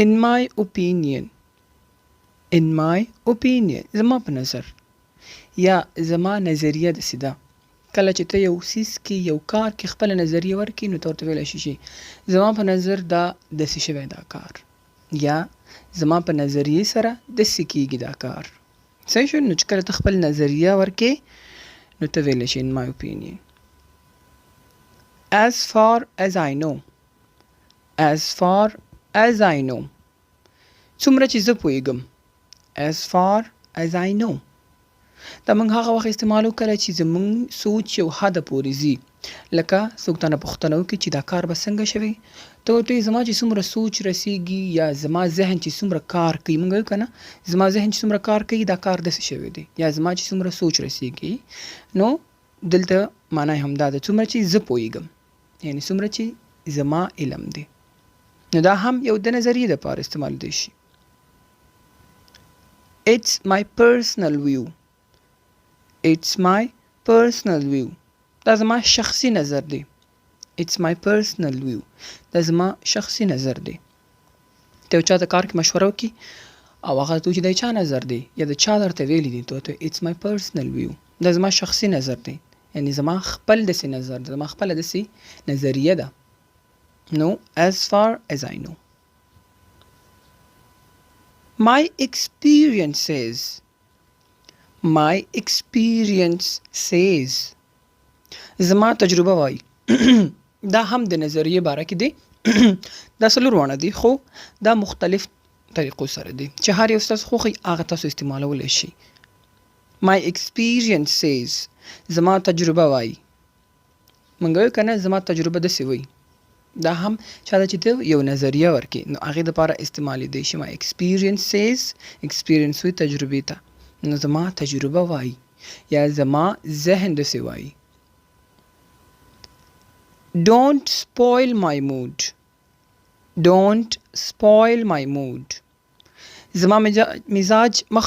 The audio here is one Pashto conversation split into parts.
in my opinion زما په نظر یا زما نظریه داسې ده کله چې ته یو څیز کې یو کار کې خپله نظریه ورکړي نو ته ورته ویلی شي چې زما په نظر دا داسې شوی دا کار یا زما په نظریې سره داسې کیږي دا کار صحیح شو نو چې کله ته خپل نظریه ورکې نو ته ویلی شي in my opinion as far as I know څومره چې زه پوهېږم as far as I know دا موږ هغه وخت استعمالو کله چې زموږ سوچ یو حده پورې ځي لکه څوک تانه پوښتنه وکړي چې دا کار به څنګه شوی ته ورته وایي زما چې څومره سوچ رسیږي یا زما ذهن چې څومره کار کوي موږ وایو که نه زما ذهن چې څومره کار کوي دا کار داسې شوی دی یا زما چې څومره سوچ رسیږي نو دلته معنا یې همدا ده څومره چې زه پوهېږم یعنې څومره چې زما علم دی نو دا هم یو د نظریې دپاره استعمالېدی شي It's my personal view دا زما شخصي نظر دی It's my personal view دا زما شخصي نظر دی ته یو چا ته کار کې مشوره وکړي او هغه ته وایي چې دا چا نظر دی یا د چا درته ویلي دي ته ورته It's my personal view دا زما شخصي نظر دی یعنې زما خپل داسې نظر دی زما خپله داسې نظریه ده No, as far as I know. My experience says زما تجربه وایي دا هم د نظریې باره کې دی دا څلور واړه دي خو دا مختلف طریقو سره دي چې هر یو ستاسو خوښي هغه تاسو استعمالولی شي My experience says زما تجربه وایي موږ وایو که نه زما تجربه داسې وایي دا هم چاته چې ته یو نظریه ورکې نو هغې دپاره استعمالېدی شي My experience says experience وایي تجربې ته نو زما تجربه وایي یا زما ذهن داسې وایي Don't spoil my mood زما مزاج مه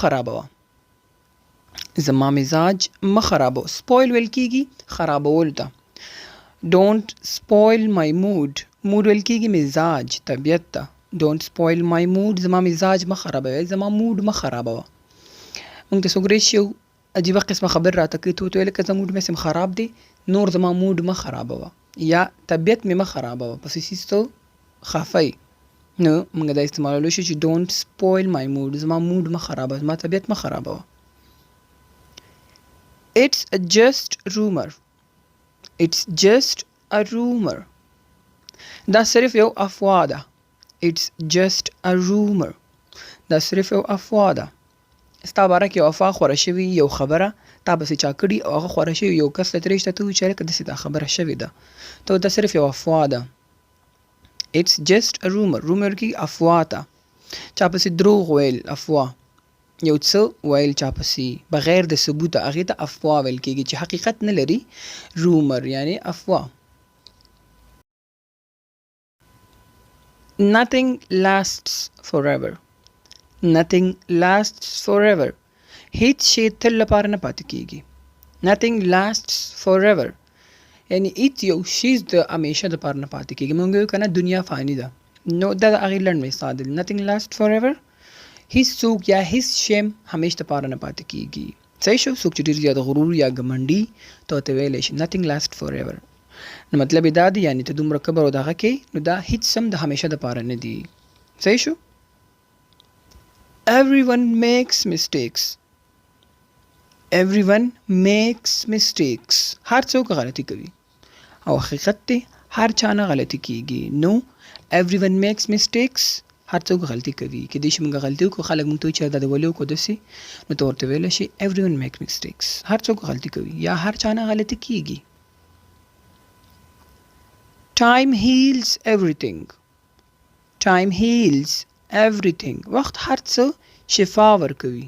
خرابوه spoil ویل کېږي خرابولو ته Don't spoil my mood ویل کېږي مزاج طبیعت ته Don't spoil my mood زما مزاج مه خرابوه زما موډ مه خرابوه موږ ته څوک راشي یو عجیبه قسمه خبر راته کوي ته ورته وایې لکه زما موډ مې خراب دی نور زما موډ مه خرابوه یا طبیعت مې مه خرابوه پس څیز ته خفه یې نو موږ دا استعمالولی شو چې Don't spoil my mood زما موډ مه خرابوه زما طبیعت مه خرابوه It's just a rumor دا صرف یو افوا ده It's just a rumor دا صرف یو افوا ده ستا باره کې یو افوا خوره شوي یو خبره تا پسې چا کړي او هغه خوره شوي یو کس ته ترېږته ته وایي چې هلکه داسې دا خبره شوې ده ته دا صرف یو افوا ده It's just a rumor کې افوا ته چا پسې دروغ ویل افوا یو څه ویل چا پسې بغیر د ثبوته هغې ته افوا ویل کېږي چې حقیقت نه لري رومر یعنې افوا Nothing lasts forever هیڅ شی تل لپاره نه پاتې کېږي Nothing lasts forever یعنې هیڅ یو شیز د همیشه دپاره نه پاتې کېږي موږ وایو که نه دنیا فاني ده نو دا د هغې لنډ مثال دی Nothing lasts forever هیڅ څوک یا هیڅ شی همیشه دپاره نه پاتې کېږي صحیح شو څوک چې ډېر زیات غرور یا ګمنډي ته ورته ویلی شي Nothing lasts forever نو مطلب یې دا دی یعنې ته دومره کبر او دغه کې نو دا هیڅ هم د همیشه دپاره نه دي صحیح شو Everyone makes mistakes هر څوک غلطي کوي او حقیقت دی هر چا نه غلطي کېږي نو everyone makes mistakes هر څوک غلطي کوي کېدای شي موږ غلطي وکړو خلک موږ ته وایي چې دا د ولې وکړو داسې نو ته ورته ویلی شي everyone makes mistakes هر څوک غلطي کوي یا هر چا نه غلطي کېږي Time heals everything وخت هر څه شفا ورکوي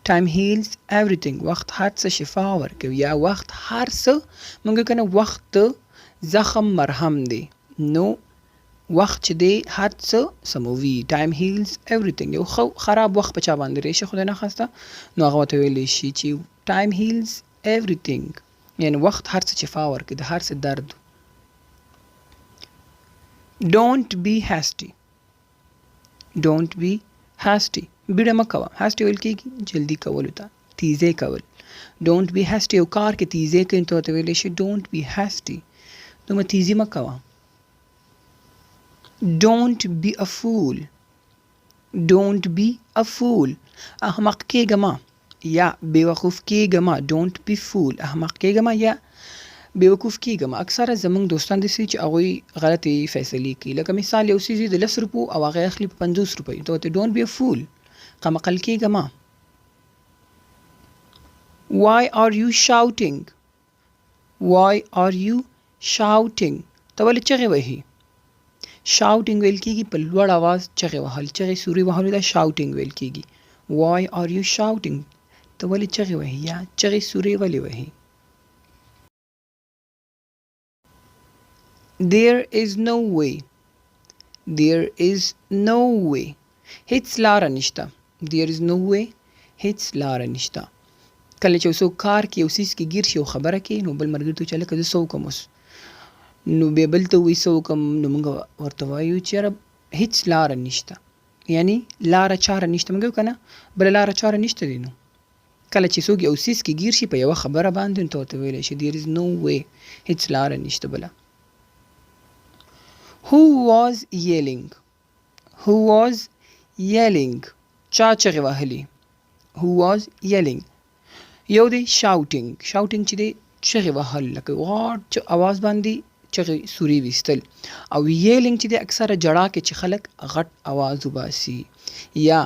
Time heals everything وخت هر څه شفا ورکوي یا وخت هر څه موږ که نه وخت د زخم مرهم دی نو وخت چې دی هر څه سموي Time heals everything یو خراب وخت په چا باندې راشي خدای نخواسته نو هغه ورته ویلی شي چې Time heals everything یعنې وخت هر څه شفا ورکوي د هر څه درد Don't be hasty don't be hasty بیړه مه کوه hasty ویل کېږي جلدي کولو ته تیزی کول don't be hasty یو کار کې تیزی کوي نو ته ویلی شي don't be hasty دومره تیزی مه کوه don't be a fool don't be a fool احمق کېږه مه یا بیوقوف کېږه مه don't be fool احمق کېږه مه یا بیوقوف کېږه مه اکثره زموږ دوستان داسې چې هغوی غلطې فیصلې کوي لکه مثال یو څیز وي د 10 روپو او هغه یې اخلي په 50 روپۍ ته ورته don't be a fool قمقل کېږه مه why are you shouting why are you shouting ته ولې چغې وهي shouting ویل کېږي په لوړ اواز چغې وهل چغې سوري وهلو ته shouting ویل کېږي why are you shouting ته ولې چغې وهي یا چغې سوري ولې وهي there is no way there is no way هیڅ لاره نشته there is no way هیڅ لاره نشته کله چې څوک کار کې یو څیز کې ګیر شي او خبره کوي نو بل ملګري ته وایي چې هلکه زه څه وکړم اوس نو بیا بل ته وایي څه وکړم نو موږ ورته وایو چې یاره هیڅ لاره نشته یعنی لاره چاره نشته موږ وایو که نه بله لاره چاره نشته دی نو کله چې څوک یو څیز کې ګیر شي په یوه خبره باندې نو ته ورته ویلی شي there is no way هیڅ لاره نشته بله who was yelling who was yelling چا چغې وهلي who was yelling یو دی shouting shouting چې دی چغې وهل لکه غاټ اواز باندې چغې سوري ویستل او yelling چې دی اکثره جړا کې چې خلک غټ اواز وباسي یا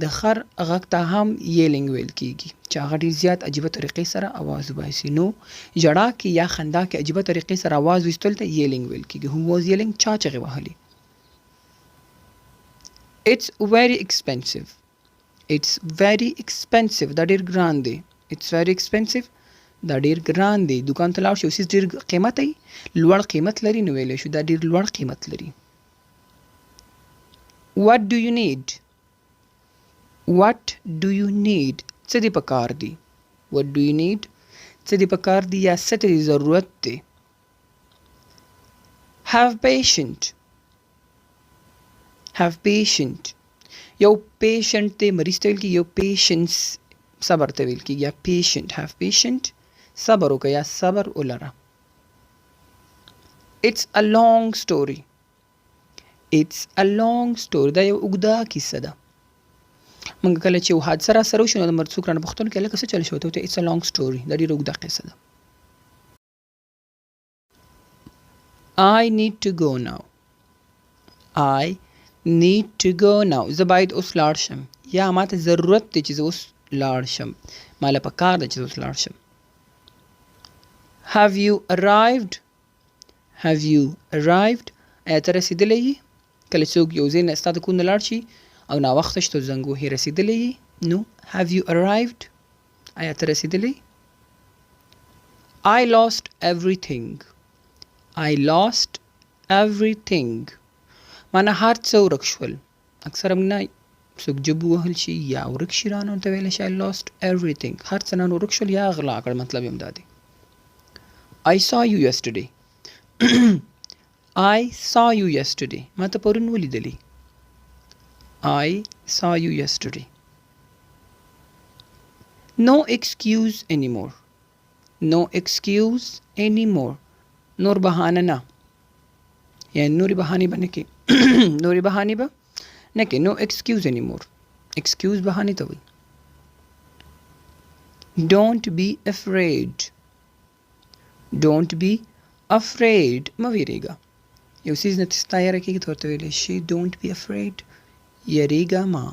د خر غږ ته هم yelling ویل کېږي چې هغه ډېر زیات عجیبه طریقې سره اواز وباسي نو جړا کې یا خندا کې عجیبه طریقې سره اواز ویستل ته yelling ویل کېږي who was yelling چا چغې وهلي it's very expensive it's very expensive دا ډېر ګران دی it's very expensive دا ډېر ګران دی دکان ته لاړ شي یو څیز ډېر قیمت وي لوړ قیمت لري نو ویلی شو دا ډېر لوړ قیمت لري what do you need what do you need څه دې په کار دی what do you need څه دې په کار دی یا څه ته دې ضرورت دی have patient یو پیشنٹ دی مریض ته ویل کېږي یو پیشنس صبر ته ویل کېږي یا پیشنٹ have patient صبر وکړه یا صبر ولره it's a long story دا یو اوږده کیسه ده موږ کله چې یو حادثه را سره وشي نو د څوک رانه پوښتنه کوي هلکه څه چل شوی ته ورته it's a long story دا ډېره اوږده قصه ده I need to go now زه باید اوس لاړ شم یا ما ته ضرورت دی چې زه اوس لاړ شم ما له پکار ده چې زه اوس لاړ شم have you arrived آیا ته رسېدلی یې کله څوک یو ځای نه ستا د کور نه لاړ شي او ناوخته شي ته زنګ وهي رسېدلی یې نو have you arrived آیا ته رسېدلی I lost everything معنی هر څه ورک شول اکثره موږ نه څوک جب ووهل شي یا ورک شي رانه ورته ویلی شي I lost everything هر څه نن ورک شول یا غلا کړ مطلب یې هم دا دی I saw you yesterday ما ته پرون ولیدلی I saw you yesterday no excuse anymore نور بهانه نه یعنی نورې بهانې به نه کې no excuse anymore excuse بهانې ته وایي don't be afraid مه ویرېږه یو څیز نه چې ستا یاره کېږي ته ورته ویلی شي don't be afraid یریږه مه